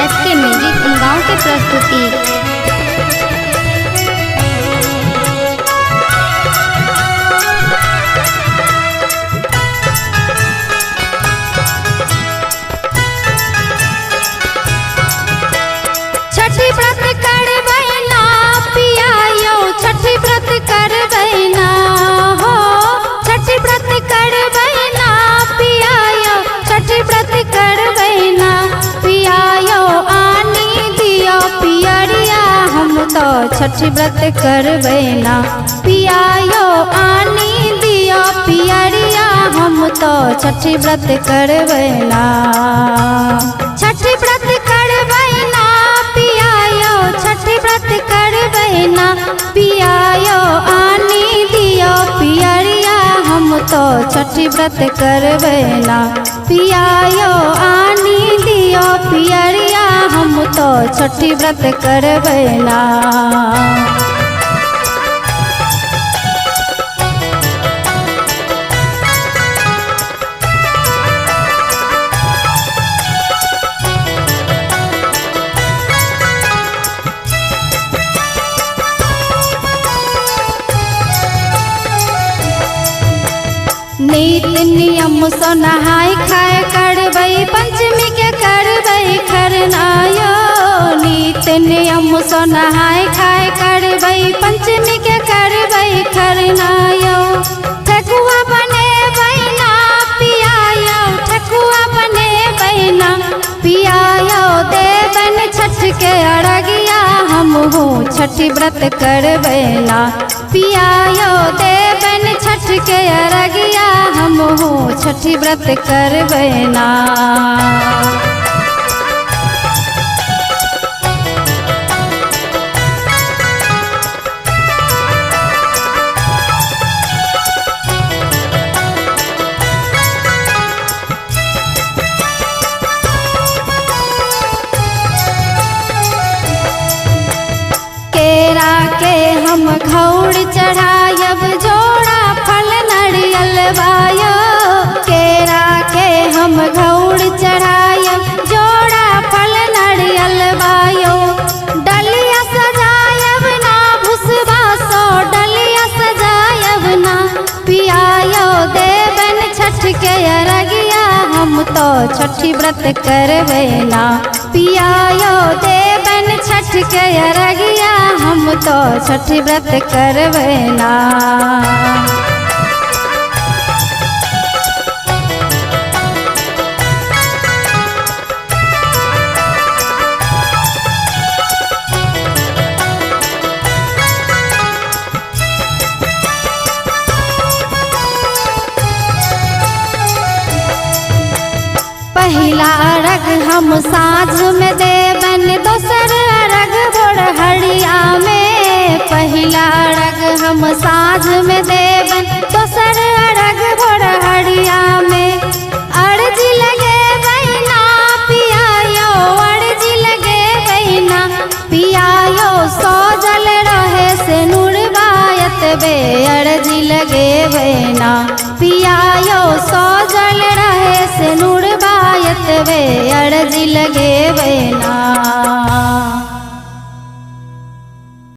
SK music गाँव की प्रस्तुति। छठी व्रत करबै ना पिया यो, छठी व्रत करबै ना हो, छठी व्रत करबै ना पिया यो, छठी व्रत करबै ना पिया यो। आनी दियो पियरिया हम तो छठी व्रत करबै ना पिया यो, आनी दियो पियरिया हम तो छठी व्रत करबै ना। छठी व्रत करबै ना पिया यो, छठी व्रत करबै ना पिया यो। आनी दियो पियरिया हम तो छठी व्रत करबै ना पिया यो, आनी दियो पियरिया हम तो छठी व्रत करबै ना। नीत नियम सो नहाय खाय करबै, पंचमी के करबै खरना यो। नीत नियम सो नहाय खाय करबै, पंचमी के करबै खरना यो। ठकुआ बनेबै ना पिया यो, ठकुआ बनेबै ना पिया यो। देबन छठ के अरगिया हमहू छठी व्रत करबै ना पिया यो। देबन छठ के अरगिया हमहू छठी व्रत करबै ना। केरा के हम घौड़ चढ़ायब, जोड़ा फल नारियल बायो। केरा के हम घौड़ चढ़ायब, जोड़ा फल नारियल बायो। डलिया सजायब ना भुसबा सो, डलिया सजायब ना पिया यो। देबन छठ के अरगिया हम तो छठी व्रत करबै ना पिया यो। देबन छठ के अरगिया हम तो छठी व्रत करबै ना। पहिला अर्घ हम साँझ में देबन, दोसर अर्घ भोरहरिया में। पहिला अर्घ हम साँझ में देबन, दोसर अर्घ भोरहरिया में। अर्जी लगेबै ना पिया यो, अर्जी लगेबै ना पिया यो। सजल रहे से नुरबायत बे, अर्जी लगेबै ना पिया यो। सजल रहे से नुरबायत बे, अर्जी लगेबै ना।